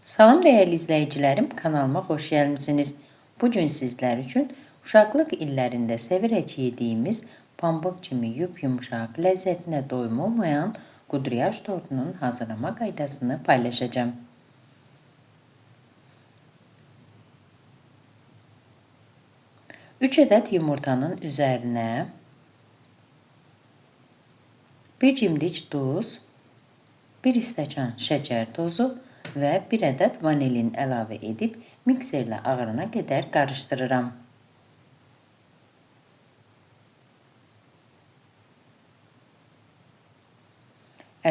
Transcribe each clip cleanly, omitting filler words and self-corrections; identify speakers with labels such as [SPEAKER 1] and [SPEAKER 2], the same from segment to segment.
[SPEAKER 1] Salam dəyərli izləyicilərim, kanalıma xoş gəlmisiniz. Bu gün sizlər üçün uşaqlıq illərində severək yediyimiz pambıq kimi yumşaq, ləzzətinə doyum olmayan qudryaj tortunun hazırlama qaydasını paylaşacağım. 3 ədəd yumurtanın üzərinə 1 cimdik duz, 1 stəkan şəkər tozu və 1 ədəd vanilin əlavə edib mikserlə ağarana qədər qarışdırıram.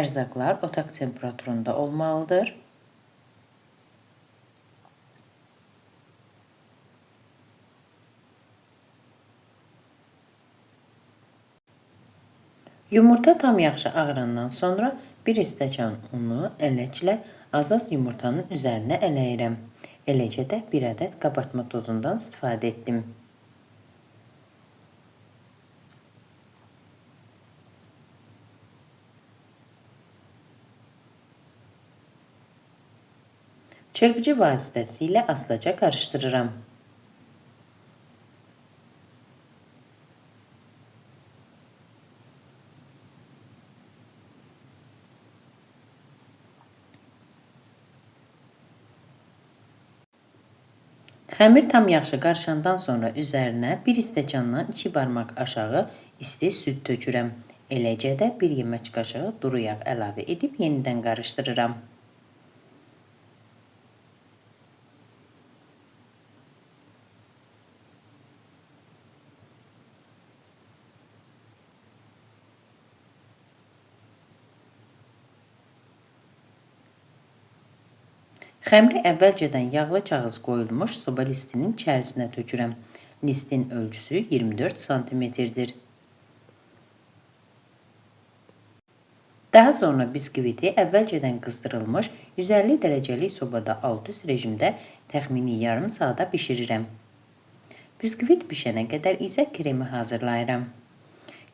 [SPEAKER 1] Ərzaqlar otaq temperaturunda olmalıdır. Yumurta tam yaxşı ağırandan sonra 1 stəkan unu ələklə az-az yumurtanın üzərinə ələyirəm. Eləcə də 1 ədəd qabartma tozundan istifadə etdim. Çırpıcı vasitəsilə astaca qarışdırıram. Xəmir tam yaxşı qarışandan sonra üzərinə 1 stəkandan 2 barmaq aşağı isti süd tökürəm. Eləcə də 1 yemək qaşığı duru yağ əlavə edib yenidən qarışdırıram. Xəmiri əvvəlcədən yağlı kağız qoyulmuş soba listinin içərisinə tökürəm. Listin ölçüsü 24 sm-dir. Daha sonra biskviti əvvəlcədən qızdırılmış 150 dərəcəlik sobada alt-üst rejimdə təxmini yarım saata bişirirəm. Biskvit bişənə qədər isə kremi hazırlayıram.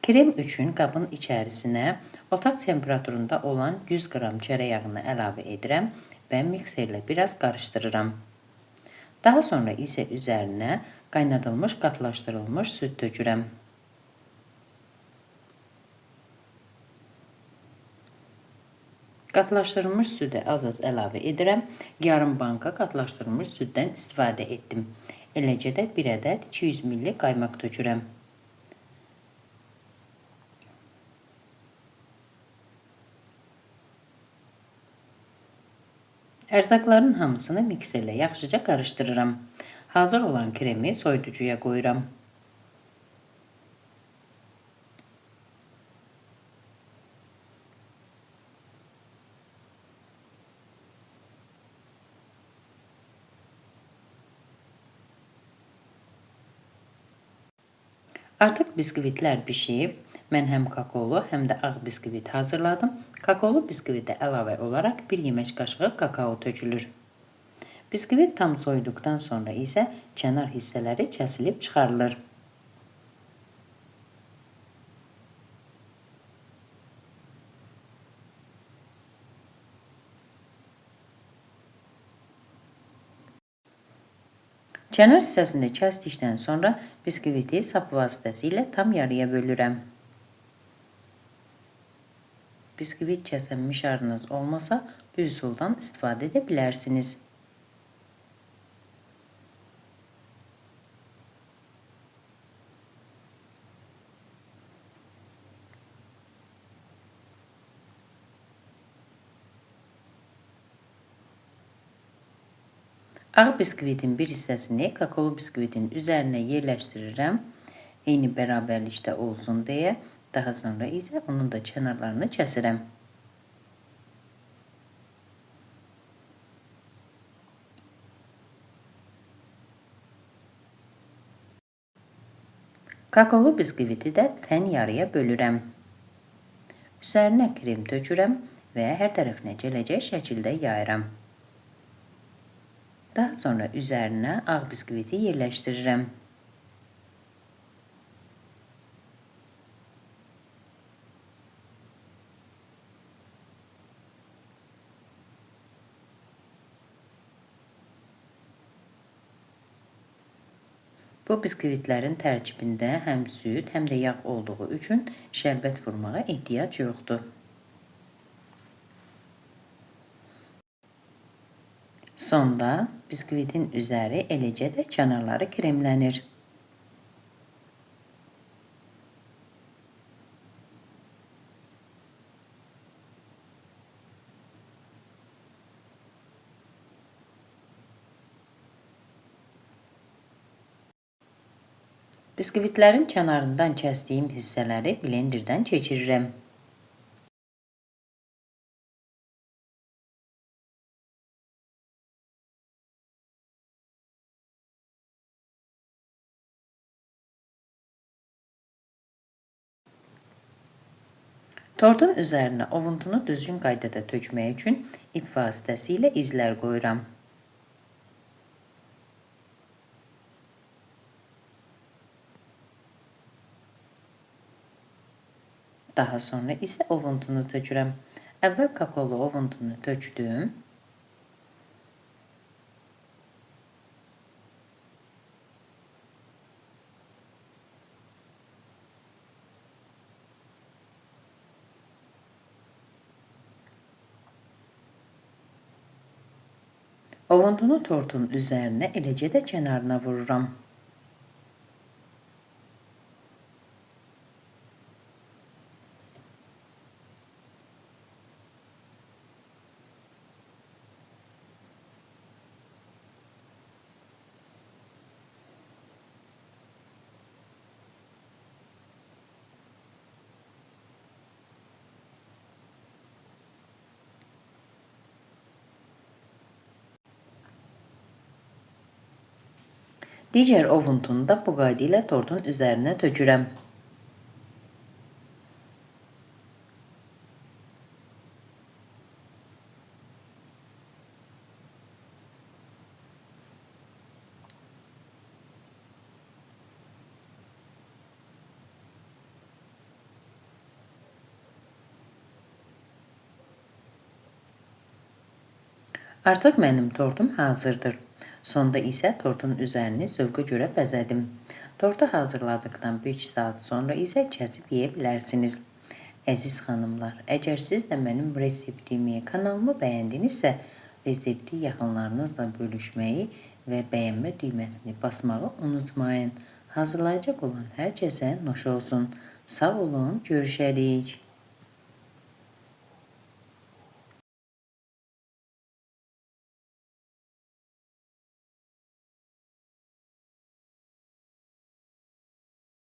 [SPEAKER 1] Krem üçün qabın içərisinə otaq temperaturunda olan 100 qram çörək yağını əlavə edirəm və mikserlə biraz qarışdırıram. Daha sonra isə üzərinə qaynadılmış qatlaşdırılmış süd tökürəm. Qatlaşdırılmış südü az-az əlavə edirəm. Yarım banka qatlaşdırılmış süddən istifadə etdim. Eləcə də 1 ədəd 200 ml qaymaq tökürəm. Ərzaqların hamısını mikserlə yaxşıca qarışdırıram. Hazır olan kremi soyuducuya qoyuram. Artıq biskvitlər bişib. Mən həm kakaolu, həm də ağ biskvit hazırladım. Kakaolu biskvitə əlavə olaraq 1 yemək qaşığı kakao tökülür. Biskvit tam soyuduqdan sonra isə kənar hissələri kəsilib çıxarılır. Kənar hissəsində kəsdikdən sonra biskviti sap vasitəsilə tam yarıya bölürəm. Biskvit kəsən mişarınız olmasa, bu üsuldan istifadə edə bilərsiniz. Ağ biskvitin bir hissəsini kakaolu biskvitin üzərinə yerləşdirirəm. Eyni bərabərlikdə olsun deyə. Daha sonra isə onun da kənarlarını kəsirəm. Kakaolu biskviti də tən yarıya bölürəm. Üzərinə krem tökürəm və hər tərəfinə gələcək şəkildə yayıram. Daha sonra üzərinə ağ biskviti yerləşdirirəm. Bu biskvitlərin tərkibində həm süd, həm də yağ olduğu üçün şərbət vurmağa ehtiyac yoxdur. Sonda biskvitin üzəri, eləcə də kənarları kremlənir. Biskvitlərin kənarından kəsdiyim hissələri blenderdən keçirirəm. Tortun üzərinə ovuntunu düzgün qaydada tökmək üçün ip vasitəsilə izlər qoyuram. Daha sonra isə ovuntunu tökürəm. Əvvəl kakaolu ovuntunu tökdüm. Ovuntunu tortun üzərinə, eləcə də kənarına vururam. Digər ovuntunu da bu qayda ilə tortun üzərinə tökürəm. Artıq mənim tortum hazırdır. Sonda isə tortun üzərini zövqə görə bəzədim. Tortu hazırladıqdan 1 saat sonra isə kəsib yeyə bilərsiniz. Əziz xanımlar, əgər siz də mənim reseptimi, kanalımı bəyəndinizsə, resepti yaxınlarınızla bölüşməyi və bəyənmə düyməsini basmağı unutmayın. Hazırlayacaq olan hər kəsə nuş olsun. Sağ olun, görüşərik.